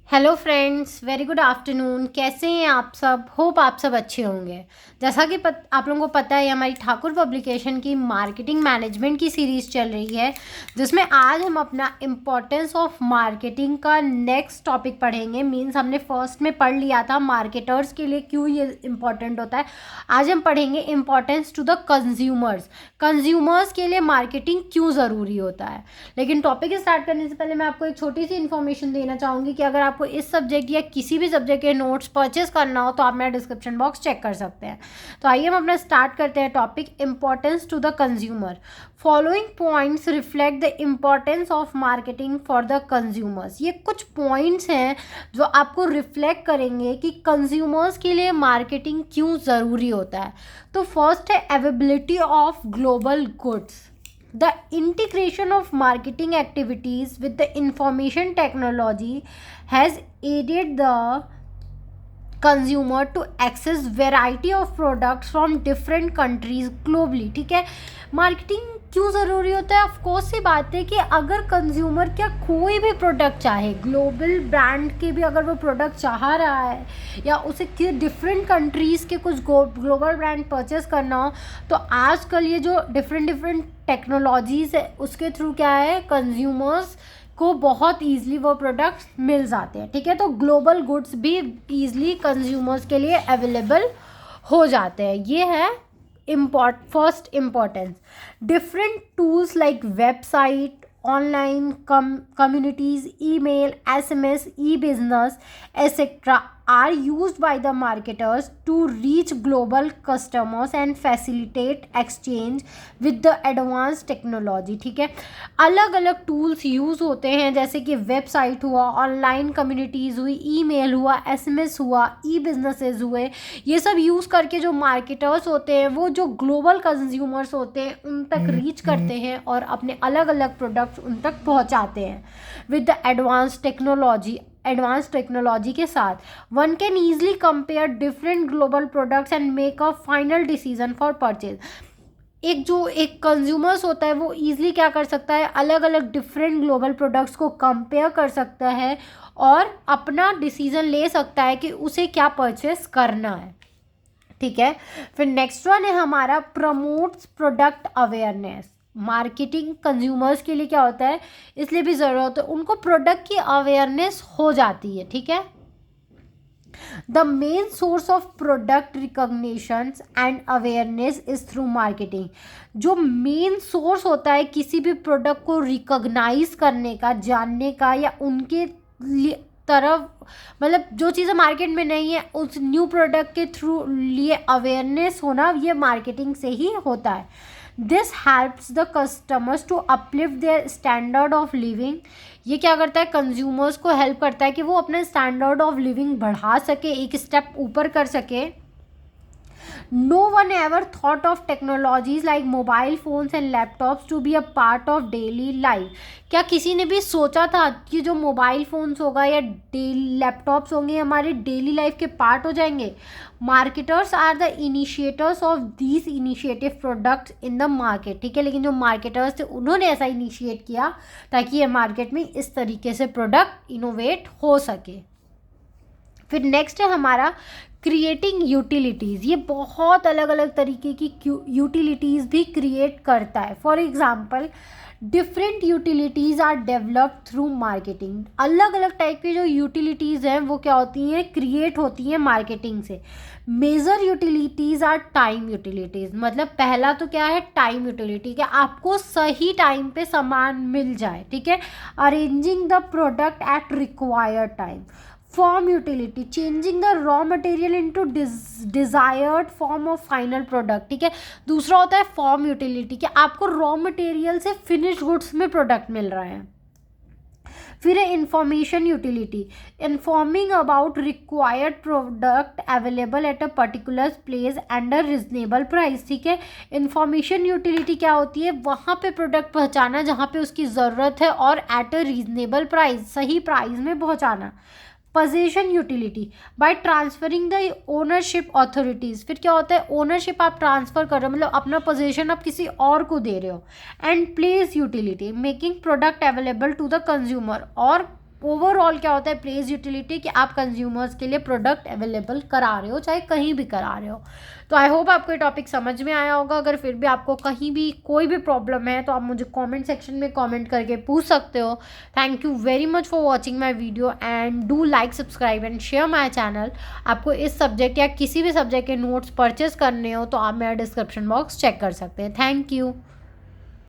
Hello friends, very good afternoon. कैसे हैं आप सब? होप आप सब अच्छे होंगे। जैसा कि आप लोगों को पता है, हमारी ठाकुर पब्लिकेशन की मार्केटिंग मैनेजमेंट की सीरीज़ चल रही है, जिसमें आज हम अपना इम्पोर्टेंस ऑफ मार्केटिंग का नेक्स्ट टॉपिक पढ़ेंगे। मींस हमने फर्स्ट में पढ़ लिया था मार्केटर्स के लिए क्यों ये इम्पोर्टेंट होता है। आज हम पढ़ेंगे importance to the consumers, consumers के लिए मार्केटिंग क्यों ज़रूरी होता है। लेकिन टॉपिक स्टार्ट करने से पहले मैं आपको एक छोटी सी इन्फॉर्मेशन देना चाहूँगी कि अगर आपको इस सब्जेक्ट या किसी भी सब्जेक्ट के नोट्स परचेस करना हो तो आप मेरा डिस्क्रिप्शन बॉक्स चेक कर सकते हैं। तो आइए हम अपना स्टार्ट करते हैं topic importance to the consumer. Following points reflect the importance of marketing for the consumers. ये कुछ पॉइंट्स हैं जो आपको रिफ्लेक्ट करेंगे कि कंज्यूमर्स के लिए मार्केटिंग क्यों ज़रूरी होता है। तो फर्स्ट है availability of global goods. The integration of marketing activities with the information technology has aided the consumer to access variety of products from different countries globally. ठीक है, मार्केटिंग क्यों ज़रूरी होता है? ऑफकोर्स सी बात है कि अगर कंज्यूमर क्या कोई भी प्रोडक्ट चाहे, ग्लोबल ब्रांड के भी अगर वो प्रोडक्ट चाह रहा है या उसे डिफरेंट कंट्रीज़ के कुछ ग्लोबल ब्रांड परचेस करना हो, तो आजकल ये जो डिफरेंट टेक्नोलॉजीज़ है उसके थ्रू क्या है, कंज्यूमर्स को बहुत ईजिली वो प्रोडक्ट्स मिल जाते हैं। ठीक है, तो ग्लोबल गुड्स भी ईजिली कंज्यूमर्स के लिए अवेलेबल हो जाते हैं। ये है first importance. Different tools like website, online communities, email, SMS, e-business, etc. are used by the marketers to reach global customers and facilitate exchange with the advanced technology। ठीक है, अलग अलग टूल्स यूज़ होते हैं, जैसे कि वेबसाइट हुआ, online communities हुई, ईमेल हुआ, SMS हुआ, ई बिजनेसेस हुए। ये सब यूज़ करके जो मार्केटर्स होते हैं वो जो ग्लोबल कंज्यूमर्स होते हैं उन तक रीच करते हैं और अपने अलग अलग प्रोडक्ट्स उन तक पहुंचाते हैं विद द एडवांस टेक्नोलॉजी के साथ। One can easily compare different global products and make a final decision for purchase. एक कंज्यूमर्स होता है वो ईजिली क्या कर सकता है, अलग अलग डिफरेंट ग्लोबल प्रोडक्ट्स को कंपेयर कर सकता है और अपना डिसीजन ले सकता है कि उसे क्या परचेस करना है। ठीक है, फिर नेक्स्ट वन है हमारा promotes product awareness. Marketing consumers के लिए क्या होता है, इसलिए भी ज़रूरत है उनको प्रोडक्ट की अवेयरनेस हो जाती है। ठीक है, the main source of product recognition and awareness is through marketing. जो मेन सोर्स होता है किसी भी प्रोडक्ट को रिकॉग्नाइज करने का, जानने का, या उनके तरफ मतलब जो चीज़ें मार्केट में नहीं है उस न्यू प्रोडक्ट के थ्रू लिए अवेयरनेस होना, ये मार्केटिंग से ही होता है। This helps the customers to uplift their standard of living. ये क्या करता है, कंज्यूमर्स को हेल्प करता है कि वो अपना स्टैंडर्ड ऑफ लिविंग बढ़ा सके, एक स्टेप ऊपर कर सके। No one ever thought of technologies like mobile phones and laptops to be a part of daily life। क्या किसी ने भी सोचा था कि जो मोबाइल फ़ोन्स होगा या डेली लैपटॉप्स होंगे हमारे डेली लाइफ के पार्ट हो जाएंगे? Marketers are the initiators of these initiative products in the market. ठीक है, लेकिन जो मार्केटर्स थे उन्होंने ऐसा इनिशिएट किया ताकि ये मार्केट में इस तरीके से प्रोडक्ट इनोवेट हो सके। फिर नेक्स्ट है हमारा क्रिएटिंग यूटिलिटीज़। ये बहुत अलग अलग तरीके की यूटिलिटीज़ भी क्रिएट करता है। For example, different utilities are developed through marketing. अलग अलग टाइप की जो यूटिलिटीज़ हैं वो क्या होती हैं, क्रिएट होती हैं मार्केटिंग से। Major utilities are time utilities. मतलब पहला तो क्या है, टाइम यूटिलिटी, कि आपको सही टाइम पे सामान मिल जाए। ठीक है, arranging the product at required time. Form utility, changing the raw material into desired form of final product. ठीक है, दूसरा होता है फॉर्म यूटिलिटी, कि आपको रॉ मटेरियल से फिनिश गुड्स में प्रोडक्ट मिल रहा है। फिर है information utility, informing about required product available at a particular place and a reasonable price. ठीक है, इंफॉर्मेशन यूटिलिटी क्या होती है, वहाँ पे प्रोडक्ट पहुँचाना जहाँ पे उसकी ज़रूरत है और एट अ रीजनेबल प्राइस, सही प्राइस में पहुँचाना। Position utility, by transferring the ownership authorities. फिर क्या होता है, ओनरशिप आप ट्रांसफ़र कर रहे हो, मतलब अपना पोजीशन आप किसी और को दे रहे हो। And place utility, making product available to the consumer और ओवरऑल क्या होता है प्रेज यूटिलिटी, कि आप कंज्यूमर्स के लिए प्रोडक्ट अवेलेबल करा रहे हो, चाहे कहीं भी करा रहे हो। तो आई होप आपको ये टॉपिक समझ में आया होगा। अगर फिर भी आपको कहीं भी कोई भी प्रॉब्लम है तो आप मुझे कमेंट सेक्शन में कमेंट करके पूछ सकते हो। Thank you very much for watching my video and do like, subscribe and share my channel. आपको इस सब्जेक्ट या किसी भी सब्जेक्ट के नोट्स परचेज करने हो तो आप मेरा डिस्क्रिप्शन बॉक्स चेक कर सकते हैं। Thank you.